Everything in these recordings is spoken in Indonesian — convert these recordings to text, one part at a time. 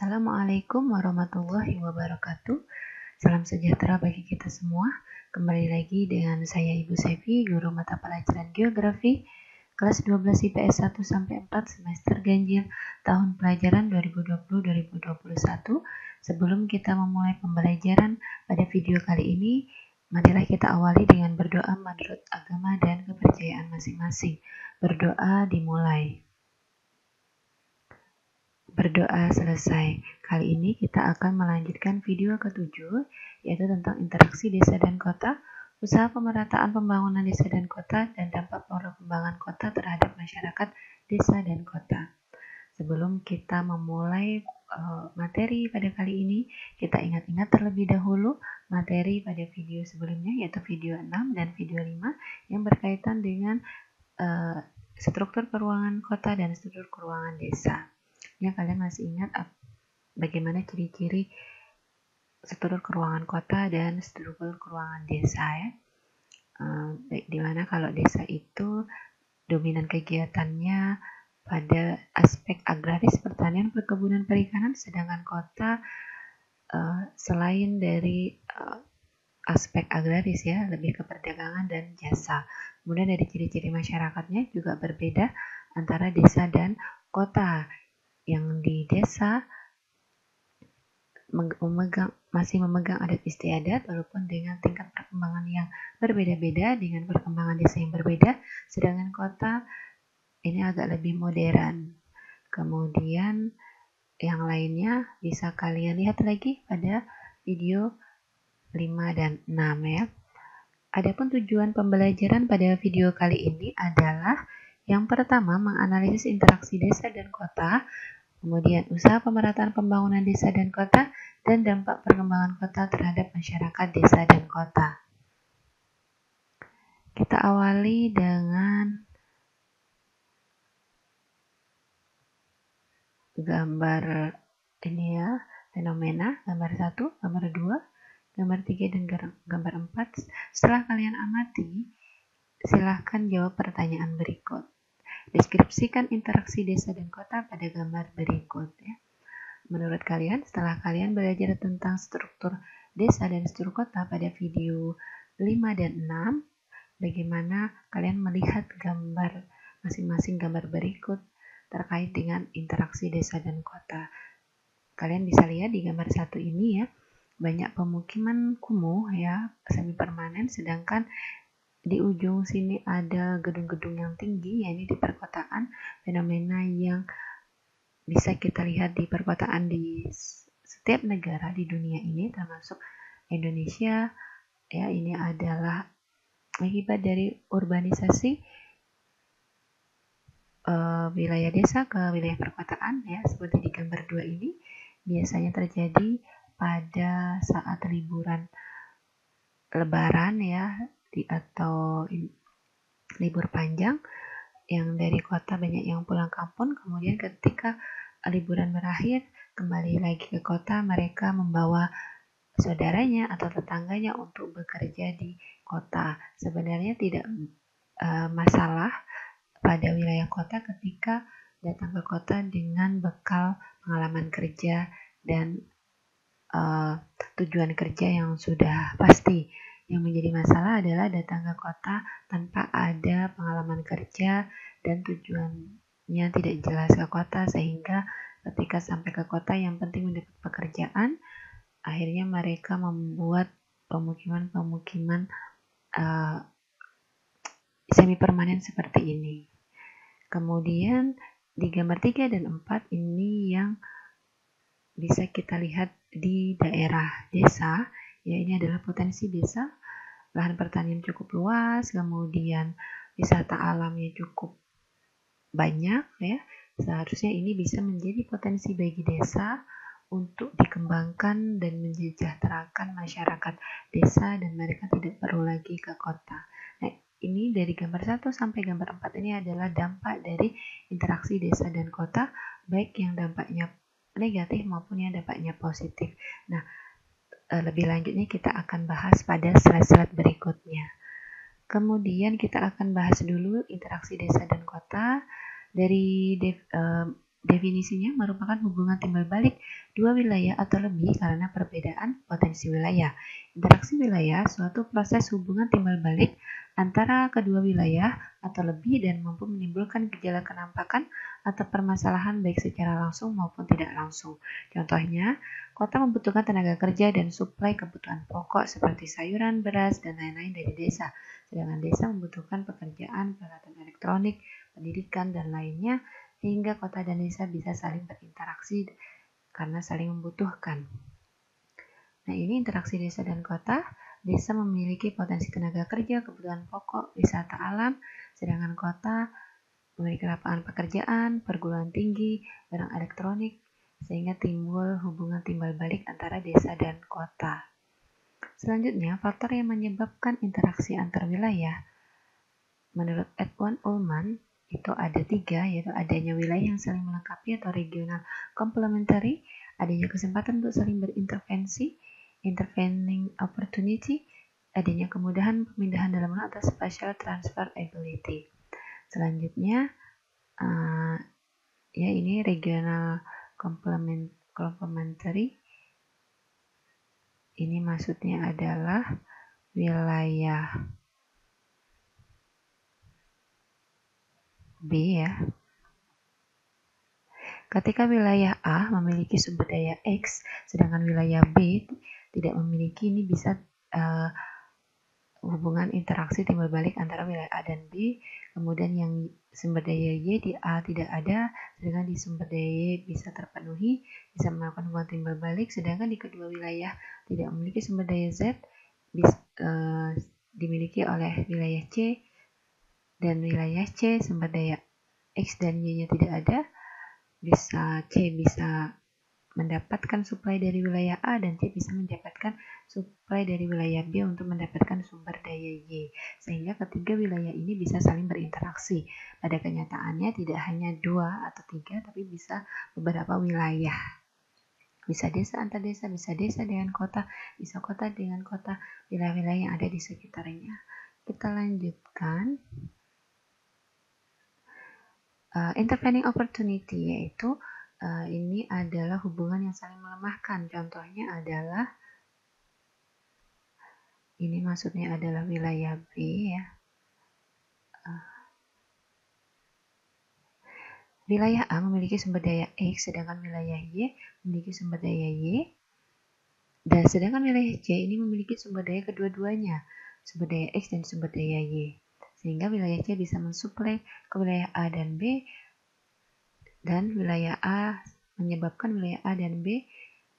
Assalamualaikum warahmatullahi wabarakatuh. Salam sejahtera bagi kita semua. Kembali lagi dengan saya Ibu Sevi, guru mata pelajaran geografi kelas 12 IPS 1 sampai 4 semester ganjil tahun pelajaran 2020-2021. Sebelum kita memulai pembelajaran pada video kali ini, marilah kita awali dengan berdoa menurut agama dan kepercayaan masing-masing. Berdoa dimulai. Berdoa selesai. Kali ini kita akan melanjutkan video ke-7, yaitu tentang interaksi desa dan kota, usaha pemerataan pembangunan desa dan kota, dan dampak perkembangan kota terhadap masyarakat desa dan kota. Sebelum kita memulai materi pada kali ini, kita ingat-ingat terlebih dahulu materi pada video sebelumnya, yaitu video 6 dan video 5 yang berkaitan dengan struktur keuangan kota dan struktur keuangan desa. Ya, kalian masih ingat bagaimana ciri-ciri struktur keuangan kota dan struktur keuangan desa ya? Dimana kalau desa itu dominan kegiatannya pada aspek agraris, pertanian, perkebunan, perikanan, sedangkan kota selain dari aspek agraris ya, lebih ke perdagangan dan jasa. Kemudian dari ciri-ciri masyarakatnya juga berbeda antara desa dan kota. Yang di desa masih memegang adat istiadat walaupun dengan tingkat perkembangan yang berbeda-beda, dengan perkembangan desa yang berbeda, sedangkan kota ini agak lebih modern. Kemudian yang lainnya bisa kalian lihat lagi pada video 5 dan 6 ya. Adapun tujuan pembelajaran pada video kali ini adalah yang pertama, menganalisis interaksi desa dan kota, kemudian usaha pemerataan pembangunan desa dan kota, dan dampak perkembangan kota terhadap masyarakat desa dan kota. Kita awali dengan gambar ini ya, fenomena, gambar 1, gambar 2, gambar 3, dan gambar 4. Setelah kalian amati, silahkan jawab pertanyaan berikut. Deskripsikan interaksi desa dan kota pada gambar berikut ya. Menurut kalian, setelah kalian belajar tentang struktur desa dan struktur kota pada video 5 dan 6, bagaimana kalian melihat gambar masing-masing gambar berikut terkait dengan interaksi desa dan kota? Kalian bisa lihat di gambar 1 ini ya, banyak pemukiman kumuh ya, semi permanen, sedangkan di ujung sini ada gedung-gedung yang tinggi, ya ini di perkotaan, fenomena yang bisa kita lihat di perkotaan di setiap negara di dunia ini termasuk Indonesia ya. Ini adalah akibat dari urbanisasi wilayah desa ke wilayah perkotaan ya, seperti di gambar 2 ini biasanya terjadi pada saat liburan lebaran ya, atau libur panjang, yang dari kota banyak yang pulang kampung, kemudian ketika liburan berakhir kembali lagi ke kota, mereka membawa saudaranya atau tetangganya untuk bekerja di kota. Sebenarnya tidak masalah pada wilayah kota ketika datang ke kota dengan bekal pengalaman kerja dan tujuan kerja yang sudah pasti. Yang menjadi masalah adalah datang ke kota tanpa ada pengalaman kerja dan tujuannya tidak jelas ke kota, sehingga ketika sampai ke kota yang penting mendapat pekerjaan, akhirnya mereka membuat pemukiman-pemukiman semi permanen seperti ini. Kemudian di gambar 3 dan 4 ini yang bisa kita lihat di daerah desa ya, ini adalah potensi desa, lahan pertanian cukup luas, kemudian wisata alamnya cukup banyak ya. Seharusnya ini bisa menjadi potensi bagi desa untuk dikembangkan dan mensejahterakan masyarakat desa, dan mereka tidak perlu lagi ke kota. Nah, ini dari gambar 1 sampai gambar 4 ini adalah dampak dari interaksi desa dan kota, baik yang dampaknya negatif maupun yang dampaknya positif. Nah, lebih lanjutnya kita akan bahas pada slide-slide berikutnya. Kemudian kita akan bahas dulu interaksi desa dan kota. Dari Definisinya merupakan hubungan timbal balik dua wilayah atau lebih karena perbedaan potensi wilayah. Interaksi wilayah suatu proses hubungan timbal balik antara kedua wilayah atau lebih dan mampu menimbulkan gejala kenampakan atau permasalahan baik secara langsung maupun tidak langsung. Contohnya, kota membutuhkan tenaga kerja dan suplai kebutuhan pokok seperti sayuran, beras, dan lain-lain dari desa. Sedangkan desa membutuhkan pekerjaan, peralatan elektronik, pendidikan, dan lainnya sehingga kota dan desa bisa saling berinteraksi karena saling membutuhkan. Nah, ini interaksi desa dan kota. Desa memiliki potensi tenaga kerja, kebutuhan pokok, wisata alam, sedangkan kota memiliki lapangan pekerjaan, perguruan tinggi, barang elektronik, sehingga timbul hubungan timbal balik antara desa dan kota. Selanjutnya, faktor yang menyebabkan interaksi antar wilayah. Menurut Edwin Ullman, itu ada 3, yaitu adanya wilayah yang saling melengkapi atau regional complementary, adanya kesempatan untuk saling berintervensi, intervening opportunity, adanya kemudahan pemindahan dalam waktu atau spatial transfer ability. Selanjutnya, ya ini regional complementary. Ini maksudnya adalah wilayah B ya. Ketika wilayah A memiliki sumber daya X, sedangkan wilayah B tidak memiliki, ini bisa hubungan interaksi timbal balik antara wilayah A dan B. Kemudian yang sumber daya Y di A tidak ada, sedangkan di sumber daya Y bisa terpenuhi, bisa melakukan hubungan timbal balik, sedangkan di kedua wilayah tidak memiliki sumber daya Z, dimiliki oleh wilayah C, dan wilayah C sumber daya X dan Y-nya tidak ada, C bisa mendapatkan suplai dari wilayah A dan C bisa mendapatkan suplai dari wilayah B untuk mendapatkan sumber daya Y. Sehingga ketiga wilayah ini bisa saling berinteraksi. Pada kenyataannya tidak hanya 2 atau 3, tapi bisa beberapa wilayah. Bisa desa antar desa, bisa desa dengan kota, bisa kota dengan kota, wilayah-wilayah yang ada di sekitarnya. Kita lanjutkan. Intervening opportunity, yaitu ini adalah hubungan yang saling melemahkan. Contohnya adalah, ini maksudnya adalah wilayah B ya. Wilayah A memiliki sumber daya X, sedangkan wilayah Y memiliki sumber daya Y. Dan sedangkan wilayah C ini memiliki sumber daya kedua-duanya, sumber daya X dan sumber daya Y. Sehingga wilayah C bisa mensuplai ke wilayah A dan B, dan wilayah A menyebabkan wilayah A dan B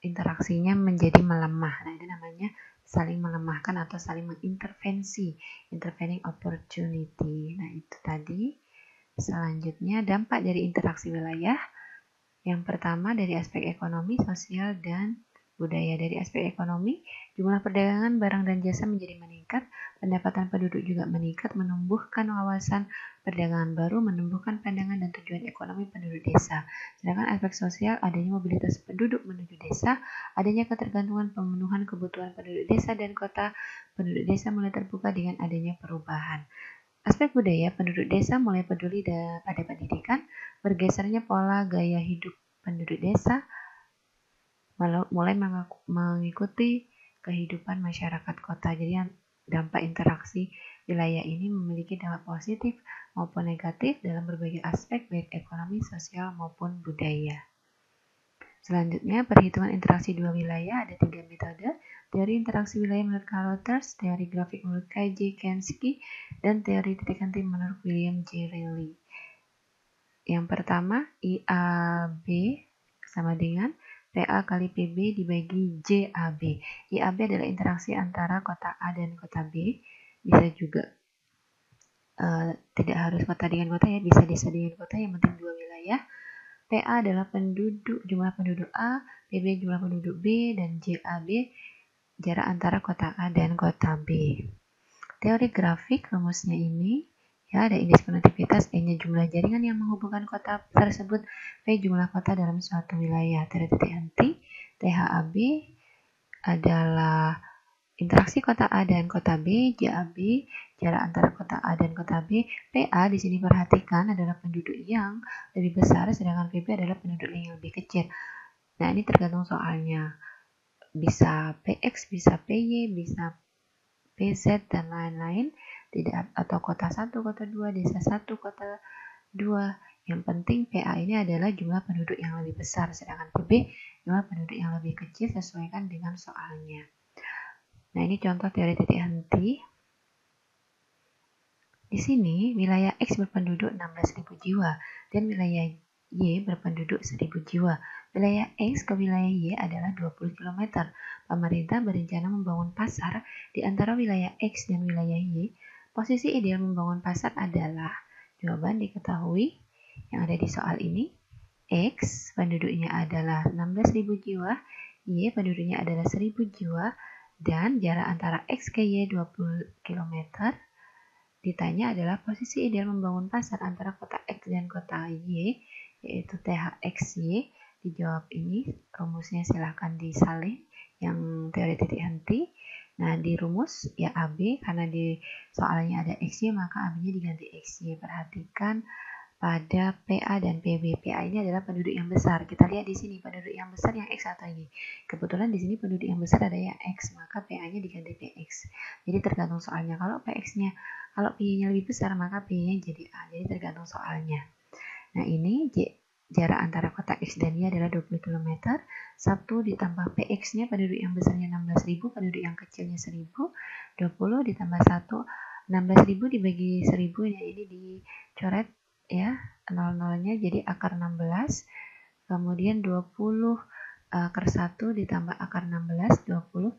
interaksinya menjadi melemah. Nah, ini namanya saling melemahkan atau saling mengintervensi, intervening opportunity. Nah, itu tadi. Selanjutnya, dampak dari interaksi wilayah. Yang pertama dari aspek ekonomi, sosial, dan budaya. Dari aspek ekonomi, jumlah perdagangan barang dan jasa menjadi meningkat, pendapatan penduduk juga meningkat, menumbuhkan wawasan perdagangan baru, menumbuhkan pandangan dan tujuan ekonomi penduduk desa. Sedangkan aspek sosial, adanya mobilitas penduduk menuju desa, adanya ketergantungan pemenuhan kebutuhan penduduk desa dan kota, penduduk desa mulai terbuka dengan adanya perubahan. Aspek budaya, penduduk desa mulai peduli pada pendidikan, bergesernya pola gaya hidup penduduk desa, mulai mengikuti kehidupan masyarakat kota. Jadi dampak interaksi wilayah ini memiliki dampak positif maupun negatif dalam berbagai aspek baik ekonomi, sosial maupun budaya. Selanjutnya, perhitungan interaksi dua wilayah ada 3 metode. Teori interaksi wilayah menurut Karl Rogers, teori grafik menurut K.J. Kensky, dan teori titik henti menurut William J. Reilly. Yang pertama, IAB sama dengan PA kali PB dibagi JAB. IAB adalah interaksi antara kota A dan kota B. Bisa juga tidak harus kota dengan kota ya, bisa desa dengan kota, yang penting dua wilayah. PA adalah jumlah penduduk A, PB jumlah penduduk B, dan JAB jarak antara kota A dan kota B. Teori grafik, rumusnya ini, ya ada indeks konektivitas, E-nya jumlah jaringan yang menghubungkan kota tersebut, V jumlah kota dalam suatu wilayah. Teori titik henti, THAB adalah Interaksi kota A dan kota B, JAB, jarak antara kota A dan kota B. PA di sini perhatikan adalah penduduk yang lebih besar, sedangkan PB adalah penduduk yang lebih kecil. Nah, ini tergantung soalnya. Bisa PX, bisa PY, bisa PZ, dan lain-lain. Tidak, atau kota 1, kota 2, desa 1, kota 2. Yang penting PA ini adalah jumlah penduduk yang lebih besar, sedangkan PB jumlah penduduk yang lebih kecil, sesuaikan dengan soalnya. Nah, ini contoh teori titik henti. Di sini, wilayah X berpenduduk 16.000 jiwa dan wilayah Y berpenduduk 1.000 jiwa. Wilayah X ke wilayah Y adalah 20 km. Pemerintah berencana membangun pasar di antara wilayah X dan wilayah Y. Posisi ideal membangun pasar adalah, jawaban diketahui yang ada di soal ini. X penduduknya adalah 16.000 jiwa, Y penduduknya adalah 1.000 jiwa, dan jarak antara X ke Y 20 km. Ditanya adalah posisi ideal membangun pasar antara kota X dan kota Y, yaitu THXY. Dijawab ini, rumusnya silahkan disalin yang teori titik henti. Nah, di rumus ya AB, karena di soalnya ada XY, maka AB-nya diganti XY. Perhatikan pada PA dan PB. PA ini adalah penduduk yang besar. Kita lihat di sini penduduk yang besar yang X atau Y. Kebetulan di sini penduduk yang besar ada yang X, maka PA-nya diganti PX. Jadi tergantung soalnya. Kalau PY-nya lebih besar, maka PY-nya jadi A. Jadi tergantung soalnya. Nah, ini jarak antara kota X dan Y adalah 20 km. 1 ditambah PX-nya, penduduk yang besarnya 16.000, penduduk yang kecilnya 1.000. 20 ditambah 1, 16.000 dibagi 1.000, ya ini dicoret ya, 00-nya jadi akar 16. Kemudian 20 akar 1 ditambah akar 16, 20.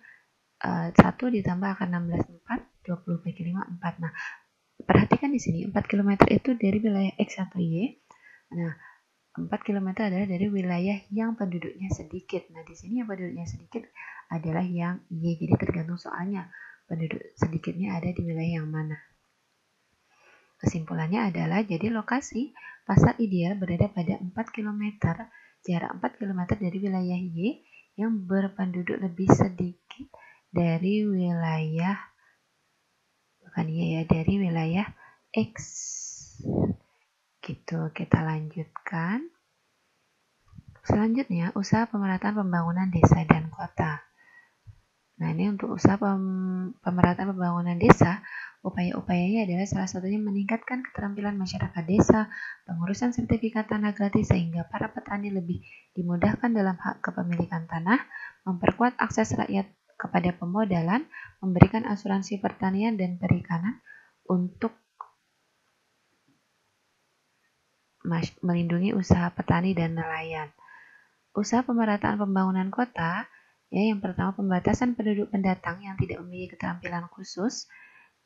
1 ditambah akar 16, 4. 20 bagi 5, 4. Nah, perhatikan di sini 4 km itu dari wilayah X atau Y. Nah, 4 km adalah dari wilayah yang penduduknya sedikit. Nah, di sini yang penduduknya sedikit adalah yang Y. Jadi tergantung soalnya penduduk sedikitnya ada di wilayah yang mana. Kesimpulannya adalah, jadi lokasi pasar ideal berada pada 4 km, jarak 4 km dari wilayah Y yang berpenduduk lebih sedikit dari wilayah, bukan Y ya, dari wilayah X. Gitu, kita lanjutkan. Selanjutnya, usaha pemerataan pembangunan desa dan kota. Nah, ini untuk usaha pemerataan pembangunan desa, upaya-upayanya adalah salah satunya meningkatkan keterampilan masyarakat desa, pengurusan sertifikat tanah gratis sehingga para petani lebih dimudahkan dalam hak kepemilikan tanah, memperkuat akses rakyat kepada pemodalan, memberikan asuransi pertanian dan perikanan untuk melindungi usaha petani dan nelayan. Usaha pemerataan pembangunan kota, ya, yang pertama pembatasan penduduk pendatang yang tidak memiliki keterampilan khusus,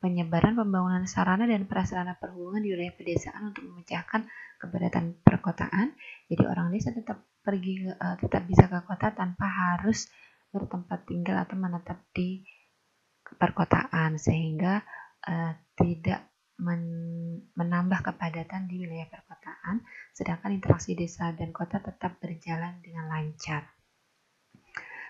penyebaran pembangunan sarana dan prasarana perhubungan di wilayah pedesaan untuk memecahkan kepadatan perkotaan. Jadi orang desa tetap bisa ke kota tanpa harus bertempat tinggal atau menetap di perkotaan, sehingga tidak menambah kepadatan di wilayah perkotaan, sedangkan interaksi desa dan kota tetap berjalan dengan lancar.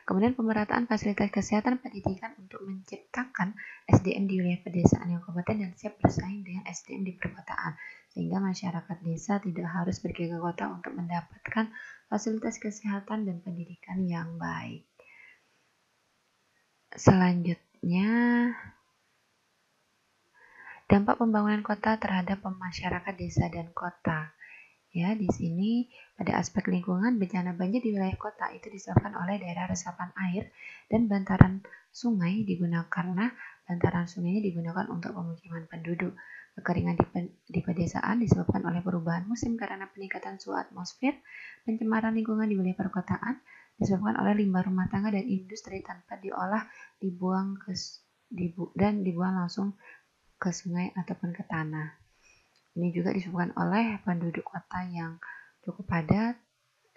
Kemudian pemerataan fasilitas kesehatan pendidikan untuk menciptakan SDM di wilayah pedesaan yang kompeten dan siap bersaing dengan SDM di perkotaan, sehingga masyarakat desa tidak harus pergi ke kota untuk mendapatkan fasilitas kesehatan dan pendidikan yang baik. Selanjutnya, dampak pembangunan kota terhadap masyarakat desa dan kota. Ya, di sini pada aspek lingkungan, bencana banjir di wilayah kota itu disebabkan oleh daerah resapan air dan bantaran sungai karena bantaran sungainya digunakan untuk pemukiman penduduk. Kekeringan di pedesaan disebabkan oleh perubahan musim karena peningkatan suhu atmosfer. Pencemaran lingkungan di wilayah perkotaan disebabkan oleh limbah rumah tangga dan industri tanpa diolah, dibuang langsung ke sungai ataupun ke tanah. Ini juga disebabkan oleh penduduk kota yang cukup padat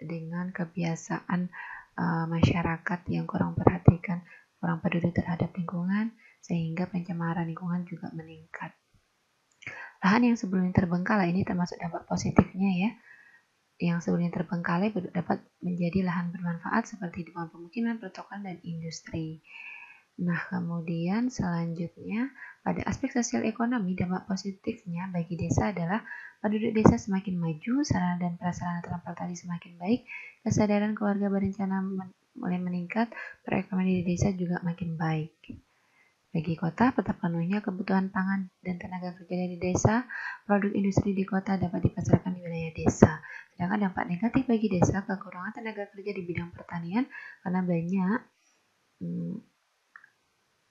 dengan kebiasaan masyarakat yang kurang peduli terhadap lingkungan, sehingga pencemaran lingkungan juga meningkat. Lahan yang sebelumnya terbengkalai, ini termasuk dampak positifnya ya. Yang sebelumnya terbengkalai dapat menjadi lahan bermanfaat seperti di pemukiman, pertokoan, dan industri. Nah, kemudian selanjutnya, pada aspek sosial ekonomi, dampak positifnya bagi desa adalah penduduk desa semakin maju, sarana dan prasarana transportasi semakin baik, kesadaran keluarga berencana mulai meningkat, perekonomian di desa juga makin baik. Bagi kota, tetap penuhnya kebutuhan pangan dan tenaga kerja dari desa, produk industri di kota dapat dipasarkan di wilayah desa. Sedangkan dampak negatif bagi desa, kekurangan tenaga kerja di bidang pertanian karena banyak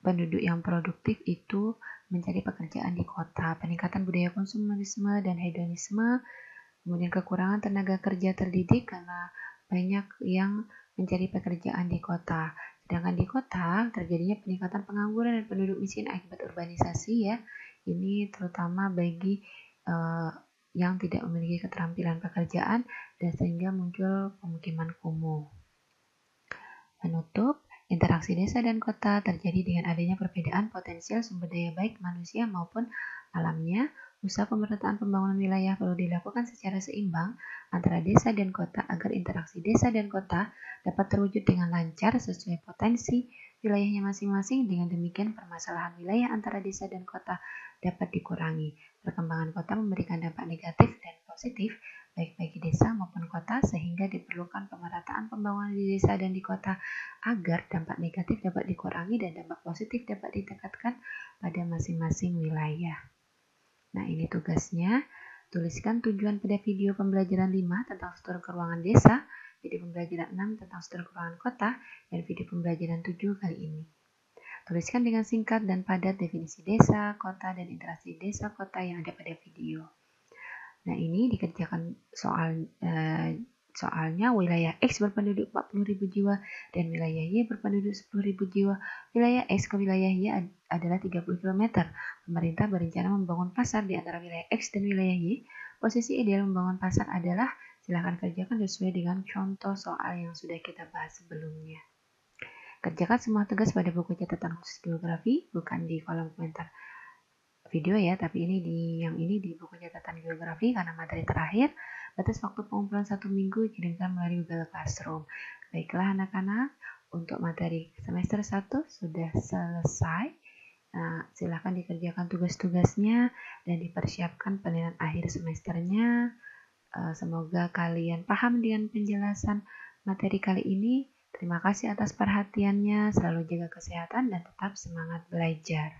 penduduk yang produktif itu mencari pekerjaan di kota, peningkatan budaya konsumerisme dan hedonisme, kemudian kekurangan tenaga kerja terdidik karena banyak yang mencari pekerjaan di kota. Sedangkan di kota terjadinya peningkatan pengangguran dan penduduk miskin akibat urbanisasi ya. Ini terutama bagi yang tidak memiliki keterampilan pekerjaan dan sehingga muncul pemukiman kumuh. Penutup, interaksi desa dan kota terjadi dengan adanya perbedaan potensial sumber daya baik manusia maupun alamnya. Usaha pemerataan pembangunan wilayah perlu dilakukan secara seimbang antara desa dan kota agar interaksi desa dan kota dapat terwujud dengan lancar sesuai potensi wilayahnya masing-masing. Dengan demikian, permasalahan wilayah antara desa dan kota dapat dikurangi. Perkembangan kota memberikan dampak negatif dan positif baik bagi desa maupun kota, sehingga diperlukan pemerataan pembangunan di desa dan di kota agar dampak negatif dapat dikurangi dan dampak positif dapat ditingkatkan pada masing-masing wilayah. Nah, ini tugasnya. Tuliskan tujuan pada video pembelajaran 5 tentang struktur keuangan desa, video pembelajaran 6 tentang struktur keuangan kota, dan video pembelajaran 7 kali ini. Tuliskan dengan singkat dan padat definisi desa, kota, dan interaksi desa kota yang ada pada video. Nah, ini dikerjakan soalnya wilayah X berpenduduk 40.000 jiwa dan wilayah Y berpenduduk 10.000 jiwa. Wilayah X ke wilayah Y adalah 30 km. Pemerintah berencana membangun pasar di antara wilayah X dan wilayah Y. Posisi ideal membangun pasar adalah, silakan kerjakan sesuai dengan contoh soal yang sudah kita bahas sebelumnya. Kerjakan semua tugas pada buku catatan khusus geografi, bukan di kolom komentar video ya, tapi ini di buku catatan geografi karena materi terakhir. Batas waktu pengumpulan 1 minggu, kirimkan melalui Google Classroom. Baiklah anak-anak, untuk materi semester 1 sudah selesai. Nah, silahkan dikerjakan tugas-tugasnya dan dipersiapkan penilaian akhir semesternya. Semoga kalian paham dengan penjelasan materi kali ini. Terima kasih atas perhatiannya, selalu jaga kesehatan dan tetap semangat belajar.